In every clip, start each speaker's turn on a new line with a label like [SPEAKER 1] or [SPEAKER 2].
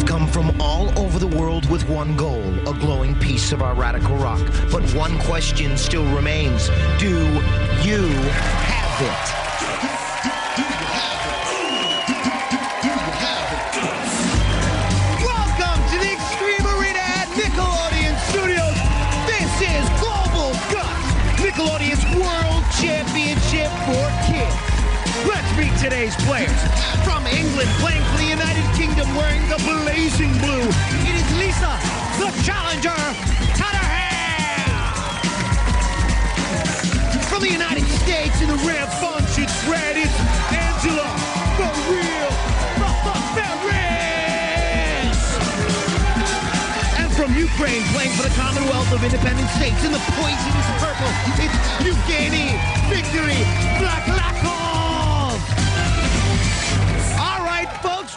[SPEAKER 1] come from all over the world with one goal, a glowing piece of our radical rock. But one question still remains. Do you have it? Welcome to the Extreme Arena at Nickelodeon Studios. This is Global Guts, Nickelodeon's World Championship for Kids. Let's meet today's players. From England, playing for the United Kingdom, wearing the blazing blue, it is Lisa, the challenger, Cutterham. From the United States, in the rambunctious red, it's Angela, the real, the Ferris. And from Ukraine, playing for the Commonwealth of Independent States, in the poisonous purple, it's Evgueni, victory, Vakhlakhov.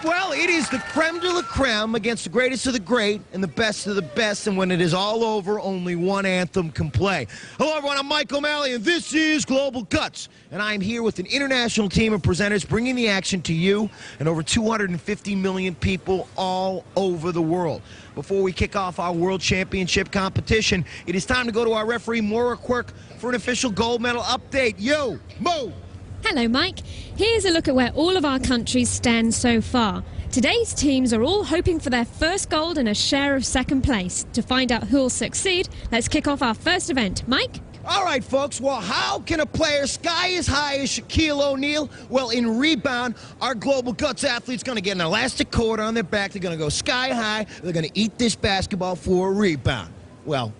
[SPEAKER 1] Well, it is the creme de la creme against the greatest of the great and the best of the best, and when it is all over, only one anthem can play. Hello, everyone, I'm Mike O'Malley, and this is Global Guts, and I'm here with an international team of presenters bringing the action to you and over 250 million people all over the world. Before we kick off our World Championship competition, it is time to go to our referee, Maura Quirk, for an official gold medal update. Yo, Mo!
[SPEAKER 2] Hello, Mike. Here's a look at where all of our countries stand so far. Today's teams are all hoping for their first gold and a share of second place. To find out who'll succeed, let's kick off our first event. Mike?
[SPEAKER 1] All right, folks. Well, how can a player sky as high as Shaquille O'Neal? Well, in rebound, our Global Guts athlete's going to get an elastic cord on their back. They're going to go sky high. They're going to eat this basketball for a rebound. Well,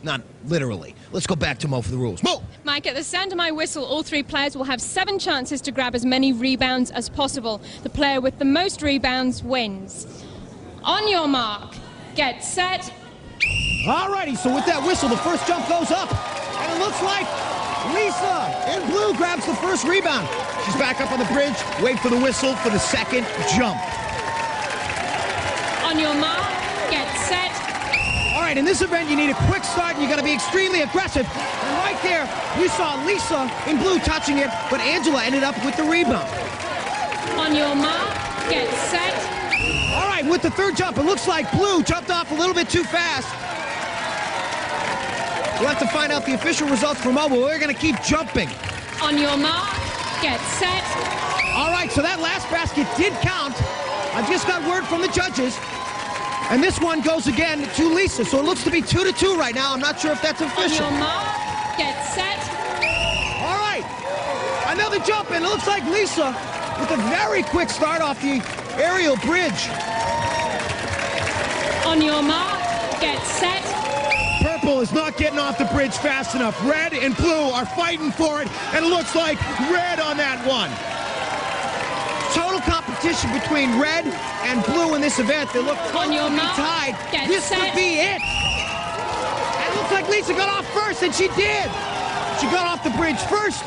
[SPEAKER 1] not literally. Let's go back to Mo for the rules. Mo!
[SPEAKER 3] Mike, at the sound of my whistle, all three players will have 7 chances to grab as many rebounds as possible. The player with the most rebounds wins. On your mark, get set.
[SPEAKER 1] Alrighty, so with that whistle, the first jump goes up. And it looks like Lisa in blue grabs the first rebound. She's back up on the bridge. Wait for the whistle for the second jump.
[SPEAKER 3] On your mark, get set.
[SPEAKER 1] All right, in this event, you need a quick start, and you got to be extremely aggressive. And right there, you saw Lisa in blue touching it, but Angela ended up with the rebound.
[SPEAKER 3] On your mark, get set.
[SPEAKER 1] All right, with the third jump, it looks like blue jumped off a little bit too fast. We'll have to find out the official results from Mo, but we're going to keep jumping.
[SPEAKER 3] On your mark, get set.
[SPEAKER 1] All right, so that last basket did count. I just got word from the judges. And this one goes again to Lisa, so it looks to be 2-2 right now. I'm not sure if that's official.
[SPEAKER 3] On your mark, get set.
[SPEAKER 1] All right, another jump, and it looks like Lisa with a very quick start off the aerial bridge.
[SPEAKER 3] On your mark, get set.
[SPEAKER 1] Purple is not getting off the bridge fast enough. Red and blue are fighting for it, and it looks like red on that one. Total competition between red and blue in this event. They look close to be tied. This could be it. And it looks like Lisa got off first, and she did. She got off the bridge first.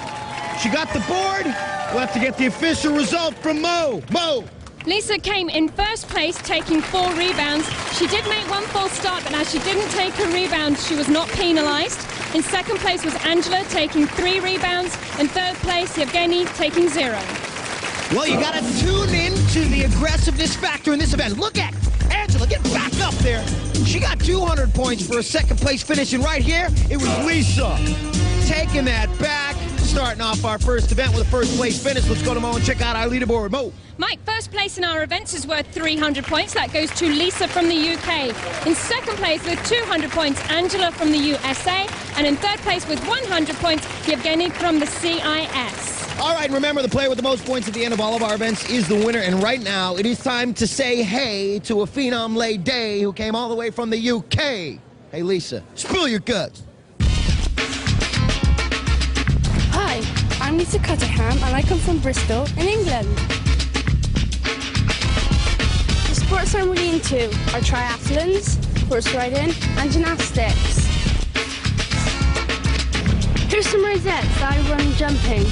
[SPEAKER 1] She got the board. We'll have to get the official result from Mo. Mo.
[SPEAKER 3] Lisa came in first place, taking 4 rebounds. She did make one false start, but as she didn't take her rebounds, she was not penalized. In second place was Angela, taking 3 rebounds. In third place, Evgueni, taking 0.
[SPEAKER 1] Well, you got to tune in to the aggressiveness factor in this event. Look at Angela, get back up there. She got 200 points for a second place finish, and right here, it was Lisa taking that back, starting off our first event with a first place finish. Let's go to Mo and check out our leaderboard. Mo.
[SPEAKER 3] Mike, first place in our events is worth 300 points. That goes to Lisa from the UK. In second place with 200 points, Angela from the USA. And in third place with 100 points, Evgueni from the C.I.S.
[SPEAKER 1] All right, remember, the player with the most points at the end of all of our events is the winner. And right now, it is time to say hey to a Phenom Day who came all the way from the UK. Hey, Lisa, spill your guts.
[SPEAKER 4] Hi, I'm Lisa Cutterham, and I come from Bristol in England. The sports I'm really into are triathlons, horse riding, and gymnastics. Here's some rosettes that I run jumping.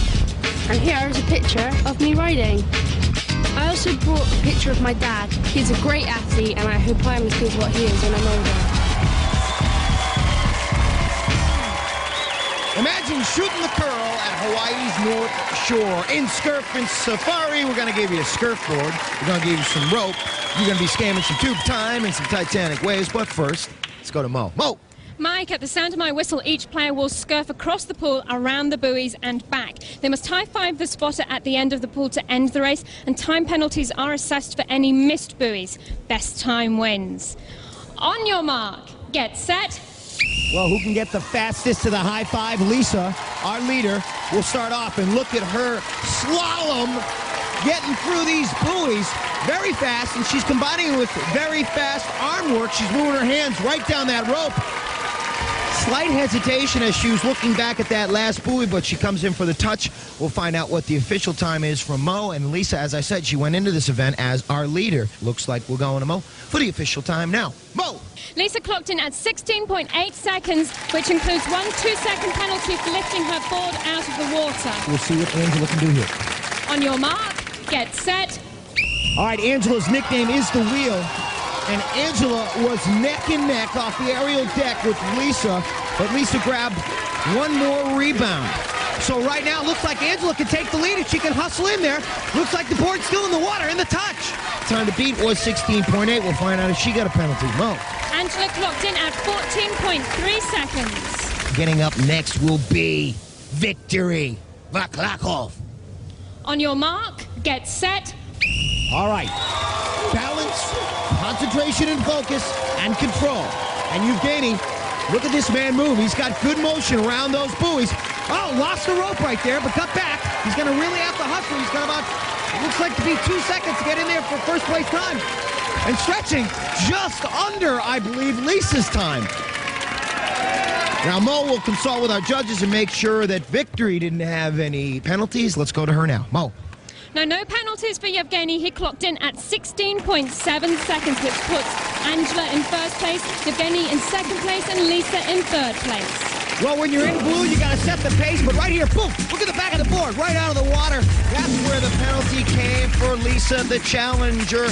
[SPEAKER 4] And here is a picture of me riding. I also brought a picture of my dad. He's a great athlete, and I hope I'm as good as what he is when I'm older.
[SPEAKER 1] Imagine shooting the curl at Hawaii's North Shore. In Surf and Safari, we're going to give you a surfboard. We're going to give you some rope. You're going to be scamming some tube time and some Titanic waves. But first, let's go to Mo. Mo!
[SPEAKER 3] Mike, at the sound of my whistle, each player will scurf across the pool, around the buoys and back. They must high-five the spotter at the end of the pool to end the race, and time penalties are assessed for any missed buoys. Best time wins. On your mark, get set.
[SPEAKER 1] Well, who can get the fastest to the high five? Lisa, our leader, will start off, and look at her slalom getting through these buoys very fast, and she's combining it with very fast arm work. She's moving her hands right down that rope. Slight hesitation as she was looking back at that last buoy, but she comes in for the touch. We'll find out what the official time is from Mo. And Lisa, as I said, she went into this event as our leader. Looks like we're going to Mo for the official time now. Mo!
[SPEAKER 3] Lisa clocked in at 16.8 seconds, which includes 1 2-second penalty for lifting her board out of the water.
[SPEAKER 1] We'll see what Angela can do here.
[SPEAKER 3] On your mark, get set.
[SPEAKER 1] All right, Angela's nickname is the Wheel. And Angela was neck and neck off the aerial deck with Lisa, but Lisa grabbed one more rebound. So right now, it looks like Angela can take the lead if she can hustle in there. Looks like the board's still in the water, in the touch. Time to beat was 16.8. We'll find out if she got a penalty. Mo.
[SPEAKER 3] Angela clocked in at 14.3 seconds.
[SPEAKER 1] Getting up next will be Victory. Vakhlakhov.
[SPEAKER 3] On your mark, get set.
[SPEAKER 1] All right. Balance, concentration and focus, and control. And Evgueni, look at this man move. He's got good motion around those buoys. Oh, lost the rope right there, but cut back. He's going to really have to hustle. He's got about, it looks like to be 2 seconds to get in there for first place time. And stretching just under, I believe, Lisa's time. Now, Mo will consult with our judges and make sure that Victory didn't have any penalties. Let's go to her now. Mo.
[SPEAKER 3] No penalties for Evgueni. He clocked in at 16.7 seconds, which puts Angela in first place, Evgueni in second place, and Lisa in third place.
[SPEAKER 1] Well, when you're in blue, you got to set the pace, but right here, boom, look at the back of the board, right out of the water. That's where the penalty came for Lisa, the challenger,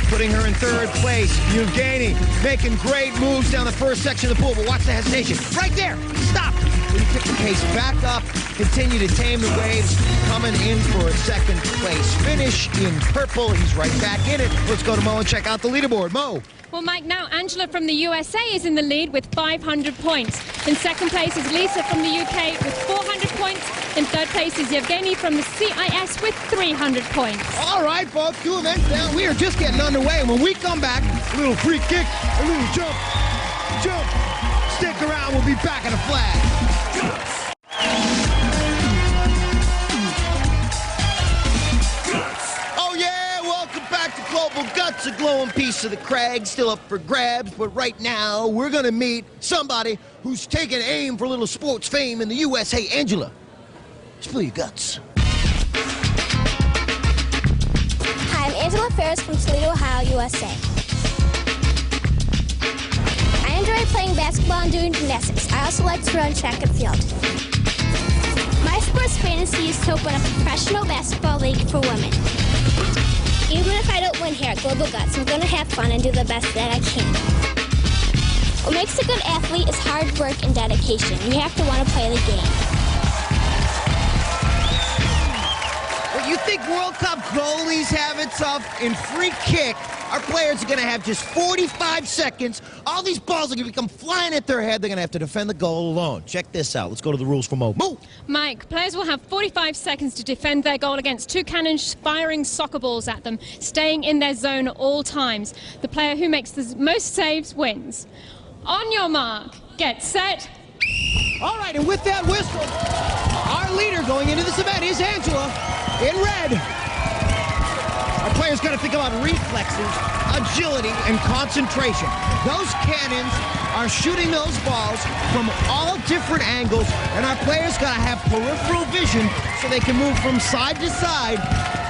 [SPEAKER 1] putting her in third place. Evgueni making great moves down the first section of the pool, but watch the hesitation. Right there, stop. You pick the pace back up, continue to tame the waves, coming in for a second place finish in purple. He's right back in it. Let's go to Mo and check out the leaderboard. Mo.
[SPEAKER 3] Well, Mike, now Angela from the USA is in the lead with 500 points. In second place is Lisa from the UK with 400 points. In third place is Evgueni from the C.I.S. with 300 points.
[SPEAKER 1] All right, folks, 2 events down. We are just getting underway. And when we come back, a little free kick, a little jump. Stick around. We'll be back at a flag. Oh yeah, welcome back to Global Guts, a glowing piece of the crag, still up for grabs, but right now we're gonna meet somebody who's taking aim for a little sports fame in the US. Hey, Angela, spill your guts.
[SPEAKER 5] Hi, I'm Angela Ferris from Toledo, Ohio, USA. I enjoy playing basketball and doing gymnastics. I also like to run track and field. My sports fantasy is to open a professional basketball league for women. Even if I don't win here at Global Guts, I'm going to have fun and do the best that I can. What makes a good athlete is hard work and dedication. You have to want to play the game.
[SPEAKER 1] Well, you think World Cup goalies have it tough? In free kick, our players are going to have just 45 seconds. All these balls are going to come flying at their head. They're going to have to defend the goal alone. Check this out. Let's go to the rules for Mo. Mo!
[SPEAKER 3] Mike, players will have 45 seconds to defend their goal against 2 cannons firing soccer balls at them, staying in their zone at all times. The player who makes the most saves wins. On your mark, get set.
[SPEAKER 1] All right, and with that whistle, our leader going into this event is Angela in red. Our players got to think about reflexes, agility, and concentration. Those cannons are shooting those balls from all different angles, and our players got to have peripheral vision so they can move from side to side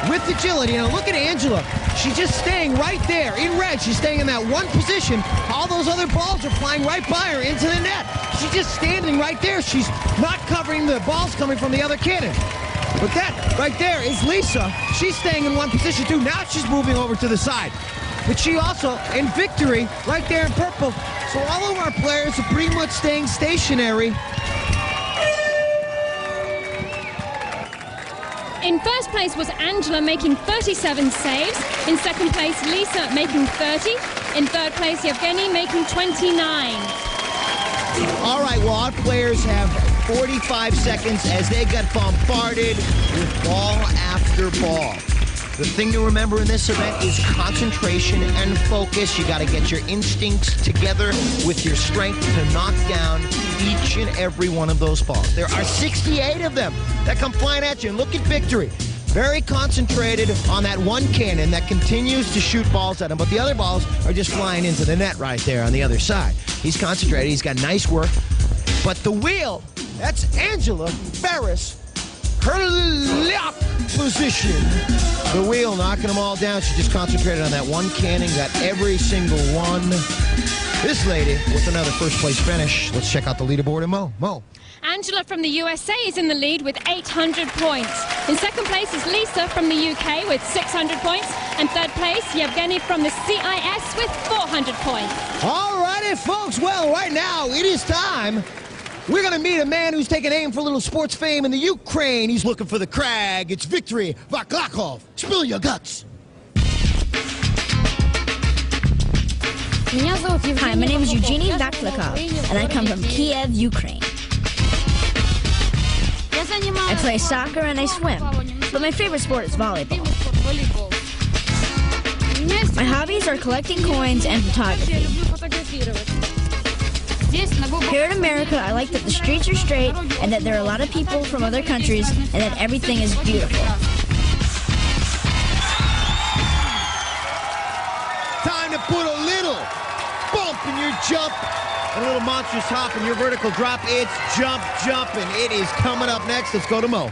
[SPEAKER 1] with agility. Now look at Angela. She's just staying right there in red. She's staying in that one position. All those other balls are flying right by her into the net. She's just standing right there. She's not covering the balls coming from the other cannon. But that right there is Lisa. She's staying in one position too. Now she's moving over to the side. But she also, in Victory, right there in purple. So all of our players are pretty much staying stationary.
[SPEAKER 3] In first place was Angela making 37 saves. In second place, Lisa making 30. In third place, Evgueni making 29.
[SPEAKER 1] All right, well, our players have 45 seconds as they get bombarded with ball after ball. The thing to remember in this event is concentration and focus. You got to get your instincts together with your strength to knock down each and every one of those balls. There are 68 of them that come flying at you. And look at Victory. Very concentrated on that one cannon that continues to shoot balls at him, but the other balls are just flying into the net right there on the other side. He's concentrated. He's got nice work. But the wheel, that's Angela Ferris. Her lock position. The wheel knocking them all down. She just concentrated on that one cannon, got every single one. This lady with another first place finish. Let's check out the leaderboard and Mo.
[SPEAKER 3] Angela from the USA is in the lead with 800 points. In second place is Lisa from the UK with 600 points. And third place, Evgueni from the C.I.S. with 400 points.
[SPEAKER 1] All righty, folks. Well, right now it is time. We're going to meet a man who's taking aim for a little sports fame in the Ukraine. He's looking for the crag. It's Victory Vakhlakhov. Spill your guts.
[SPEAKER 6] Hi, my name is Evgueni Vakhlakhov, and I come from Kiev, Ukraine. I play soccer and I swim, but my favorite sport is volleyball. My hobbies are collecting coins and photography. Here in America, I like that the streets are straight and that there are a lot of people from other countries and that everything is beautiful.
[SPEAKER 1] Time to put a little bump in your jump, a little monstrous hop in your vertical drop. It's jump, and it is coming up next. Let's go to Mo.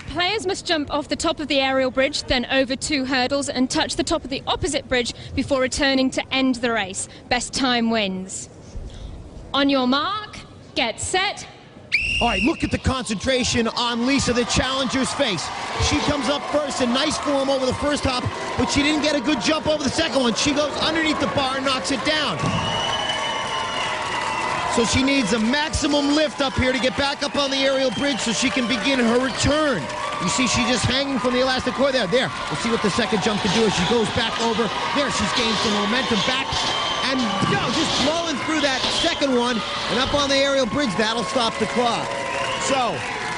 [SPEAKER 3] Players must jump off the top of the aerial bridge, then over 2 hurdles and touch the top of the opposite bridge before returning to end the race. Best time wins. On your mark, get set.
[SPEAKER 1] All right, look at the concentration on Lisa, the challenger's face. She comes up first in nice form over the first hop, but she didn't get a good jump over the second one. She goes underneath the bar and knocks it down. So she needs a maximum lift up here to get back up on the aerial bridge so she can begin her return. You see, she's just hanging from the elastic cord there. We'll see what the second jump can do as she goes back over. There, she's gained some momentum back. And just blowing through that second one and up on the aerial bridge, that'll stop the clock. So,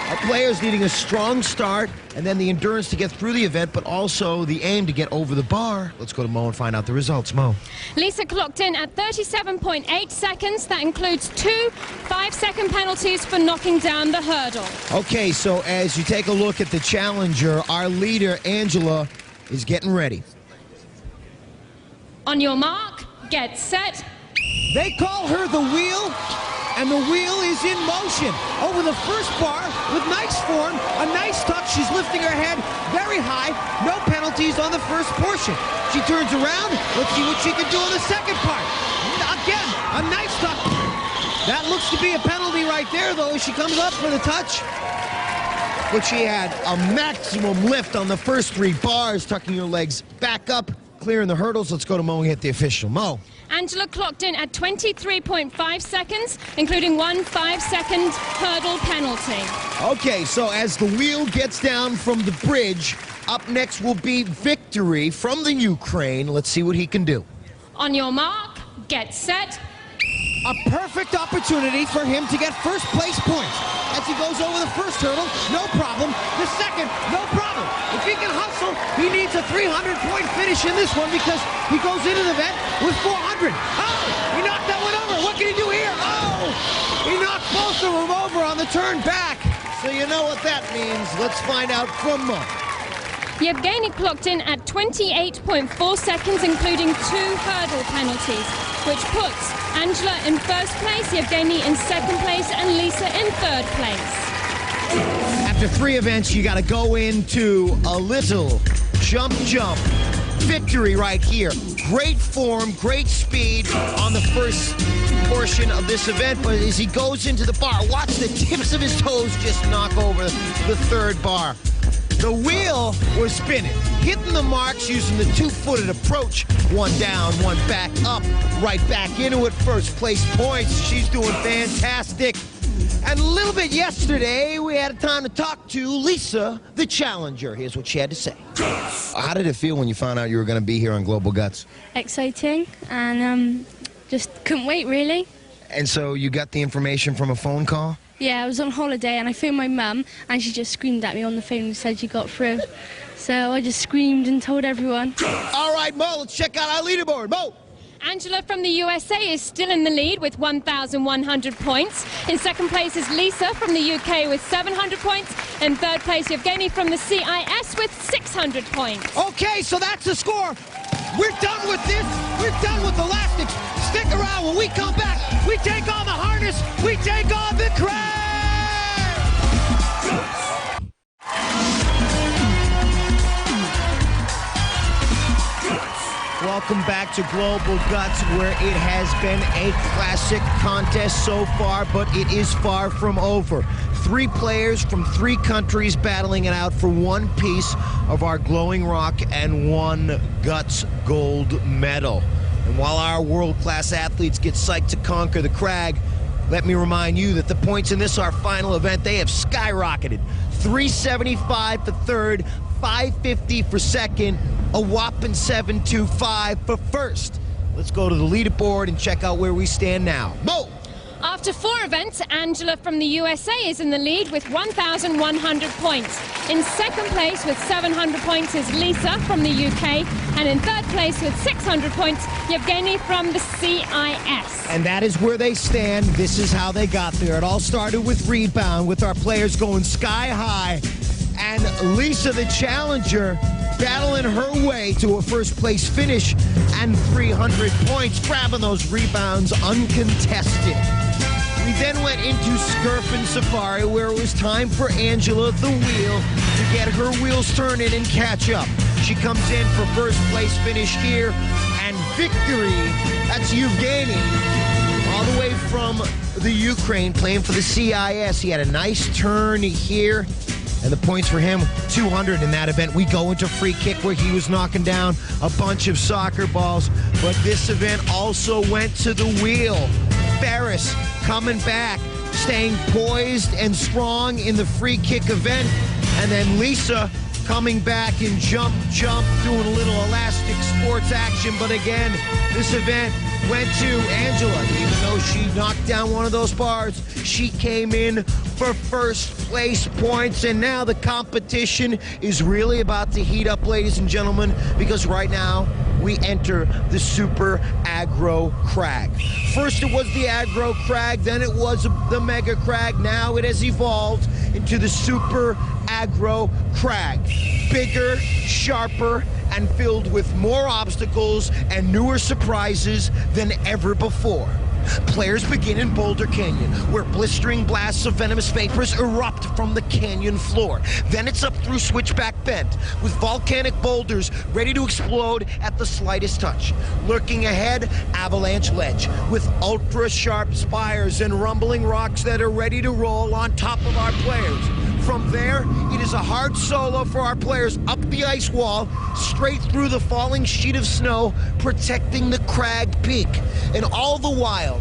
[SPEAKER 1] our players needing a strong start and then the endurance to get through the event, but also the aim to get over the bar. Let's go to Mo and find out the results. Mo.
[SPEAKER 3] Lisa clocked in at 37.8 seconds. That includes 2 5-second penalties for knocking down the hurdle.
[SPEAKER 1] Okay, so as you take a look at the challenger, our leader, Angela, is getting ready.
[SPEAKER 3] On your mark, get set.
[SPEAKER 1] They call her the wheel, and the wheel is in motion. Over the first bar with nice form, a nice tuck. She's lifting her head very high. No penalties on the first portion. She turns around. Let's see what she can do on the second part. Again, a nice tuck. That looks to be a penalty right there, though, as she comes up for the touch. But she had a maximum lift on the first 3 bars, tucking her legs back up, clearing the hurdles. Let's go to Mo and hit the official. Mo.
[SPEAKER 3] Angela clocked in at 23.5 seconds, including 1 5-second hurdle penalty.
[SPEAKER 1] Okay, so as the wheel gets down from the bridge, up next will be Victory from the Ukraine. Let's see what he can do.
[SPEAKER 3] On your mark, get set.
[SPEAKER 1] A perfect opportunity for him to get first place points. As he goes over the first hurdle, no problem. The second, no problem. If he can hustle, he needs a 300-point finish in this one because he goes into the event with 400. Oh, he knocked that one over. What can he do here? Oh, he knocked both of them over on the turn back. So you know what that means. Let's find out from Mo.
[SPEAKER 3] Evgueni clocked in at 28.4 seconds, including 2 hurdle penalties, which puts Angela in first place, Evgueni in second place, and Lisa in third place.
[SPEAKER 1] After 3 events, you got to go into a little jump. Victory right here. Great form, great speed on the first portion of this event, but as he goes into the bar, watch the tips of his toes just knock over the third bar. The wheel was spinning, hitting the marks using the 2-footed approach. 1 down, 1 back, up, right back into it. First place points. She's doing fantastic. And a little bit yesterday, we had time to talk to Lisa, the challenger. Here's what she had to say. How did it feel when you found out you were going to be here on Global Guts?
[SPEAKER 4] Exciting, and just couldn't wait, really.
[SPEAKER 1] And so you got the information from a phone call?
[SPEAKER 4] Yeah, I was on holiday and I phoned my mum and she just screamed at me on the phone and said she got through. So I just screamed and told everyone.
[SPEAKER 1] All right, Mo, let's check out our leaderboard. Mo!
[SPEAKER 3] Angela from the USA is still in the lead with 1,100 points. In second place is Lisa from the UK with 700 points. In third place, Evgueni from the C.I.S. with 600 points.
[SPEAKER 1] Okay, so that's the score. We're done with this. We're done with elastics. Stick around. When we come back, we take on the harness. We take on the crowd. Welcome back to Global Guts, where it has been a classic contest so far, but it is far from over. 3 players from 3 countries battling it out for one piece of our glowing rock and one Guts gold medal. And while our world-class athletes get psyched to conquer the crag, let me remind you that the points in this, our final event, they have skyrocketed. 375 for third, 550 for second, a whopping 725 for first. Let's go to the leaderboard and check out where we stand now. Mo!
[SPEAKER 3] After 4 events, Angela from the USA is in the lead with 1,100 points. In second place with 700 points is Lisa from the UK. And in third place with 600 points, Evgueni from the C.I.S.
[SPEAKER 1] And that is where they stand. This is how they got there. It all started with rebound, with our players going sky high. And Lisa, the challenger, battling her way to a first-place finish and 300 points, grabbing those rebounds uncontested. We then went into Scurf and Safari, where it was time for Angela, the wheel, to get her wheels turning and catch up. She comes in for first-place finish here, and victory. That's Evgueni, all the way from the Ukraine, playing for the C.I.S. He had a nice turn here. And the points for him, 200 in that event. We go into free kick where he was knocking down a bunch of soccer balls. But this event also went to the wheel. Ferris coming back, staying poised and strong in the free kick event. And then Lisa coming back in jump, doing a little elastic sports action. But again, this event went to Angela. Even though she knocked down one of those bars, she came in for first place points. And now the competition is really about to heat up, ladies and gentlemen, because right now we enter the Super Aggro Crag. First it was the Aggro Crag, then it was the Mega Crag. Now it has evolved into the Super Aggro Crag. Bigger, sharper, and filled with more obstacles and newer surprises than ever before. Players begin in Boulder Canyon, where blistering blasts of venomous vapors erupt from the canyon floor. Then it's up through Switchback Bend, with volcanic boulders ready to explode at the slightest touch. Lurking ahead, Avalanche Ledge, with ultra-sharp spires and rumbling rocks that are ready to roll on top of our players. From there, it is a hard solo for our players up the ice wall, straight through the falling sheet of snow, protecting the crag peak. And all the while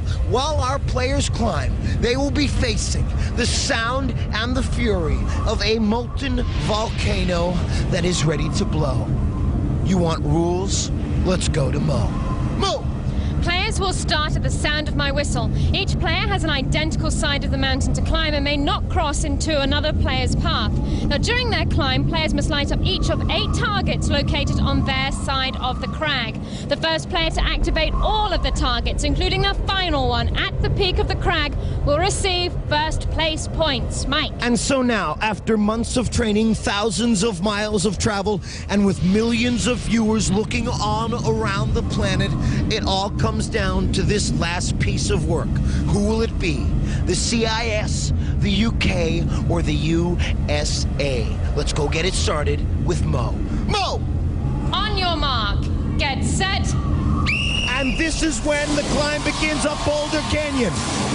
[SPEAKER 1] our players climb, they will be facing the sound and the fury of a molten volcano that is ready to blow. You want rules? Let's go to Mo. Mo!
[SPEAKER 3] Players will start at the sound of my whistle. Each player has an identical side of the mountain to climb and may not cross into another player's path. Now, during their climb, players must light up each of 8 targets located on their side of the crag. The first player to activate all of the targets, including the final one at the peak of the crag, will receive first place points. Mike.
[SPEAKER 1] And so now, after months of training, thousands of miles of travel, and with millions of viewers looking on around the planet, it all comes down to this last piece of work. Who will it be? The C.I.S., the UK, or the USA? Let's go get it started with Mo. Mo!
[SPEAKER 3] On your mark, get set.
[SPEAKER 1] And this is when the climb begins up Boulder Canyon.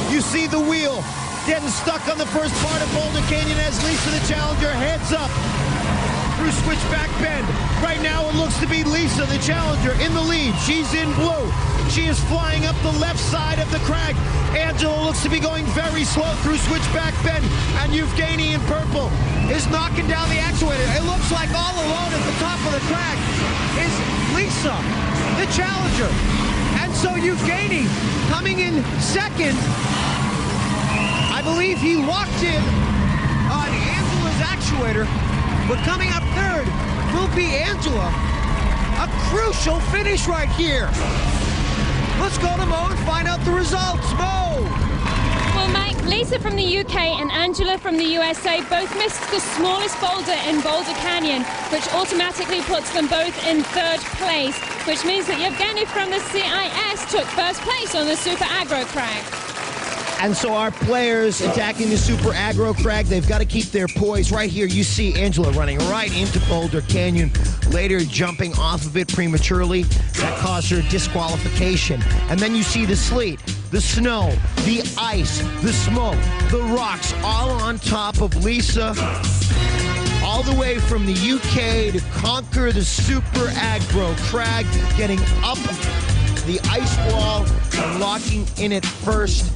[SPEAKER 1] You see the wheel getting stuck on the first part of Boulder Canyon as Lisa, the challenger, heads up through Switchback Bend. Right now it looks to be Lisa, the challenger, in the lead. She's in blue. She is flying up the left side of the crag. Angela looks to be going very slow through switchback bend, and Evgueni in purple is knocking down the actuator. It looks like all alone at the top of the crag is Lisa, the challenger. And so Evgueni coming in second. I believe he locked in on Angela's actuator, but coming up third will be Angela. A crucial finish right here. Let's go to Mo and find out the results. Mo!
[SPEAKER 3] Well, Mike, Lisa from the UK and Angela from the USA both missed the smallest boulder in Boulder Canyon, which automatically puts them both in third place, which means that Evgueni from the C.I.S. took first place on the Super Aggro Crag.
[SPEAKER 1] And so our players attacking the Super Aggro Crag, they've got to keep their poise. Right here, you see Angela running right into Boulder Canyon, later jumping off of it prematurely. That caused her disqualification. And then you see the sleet, the snow, the ice, the smoke, the rocks, all on top of Lisa, all the way from the UK to conquer the Super Aggro Crag, getting up the ice wall and locking in it first.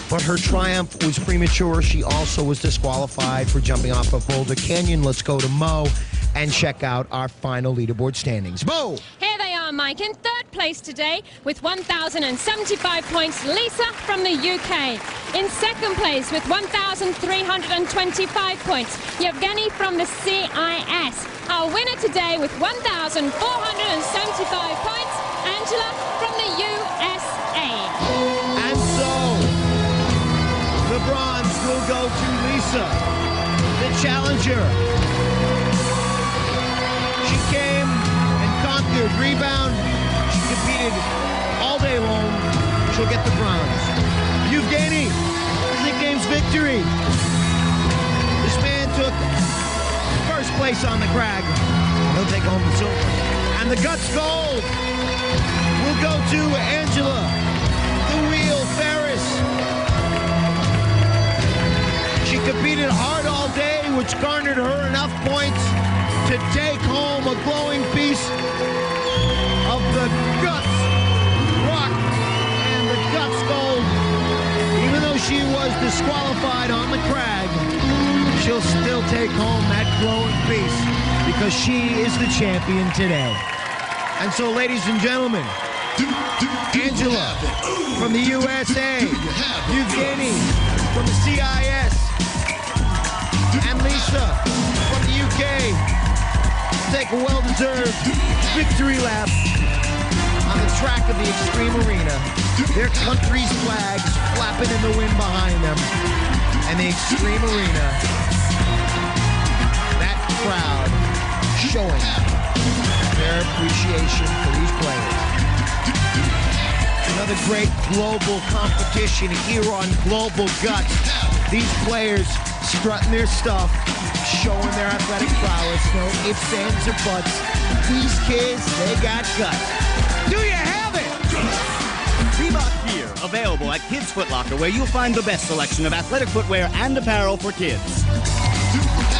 [SPEAKER 1] But her triumph was premature. She also was disqualified for jumping off of Boulder Canyon. Let's go to Mo and check out our final leaderboard standings. Mo!
[SPEAKER 3] Here they are, Mike. In third place today with 1,075 points, Lisa from the UK. In second place with 1,325 points, Evgueni from the C.I.S. Our winner today with 1,475 points, Angela from the USA.
[SPEAKER 1] And so, the bronze will go to Lisa, the challenger. She came and conquered rebound. She competed all day long. She'll get the bronze. Evgueni, his nickname's Victory. This man took first place on the crag. He'll take home the silver. And the Guts Gold will go to Angela, the Wheel Ferris. She competed hard all day, which garnered her enough points to take home a glowing piece of the Guts Rock and the Guts Gold. Even though she was disqualified on the crag, she'll still take home that glowing piece because she is the champion today. And so, ladies and gentlemen, Angela from the USA, Evgueni from the C.I.S., and Lisa from the UK take a well-deserved victory lap on the track of the Extreme Arena. Their country's flags flapping in the wind behind them. And the Extreme Arena, that crowd showing their appreciation for these players. Another great global competition here on Global Guts. These players strutting their stuff, showing their athletic prowess. No ifs, ands, or buts. These kids, they got guts. Do you have it?
[SPEAKER 7] Bebop Gear, available at Kids Foot Locker, where you'll find the best selection of athletic footwear and apparel for kids.
[SPEAKER 8] Do you have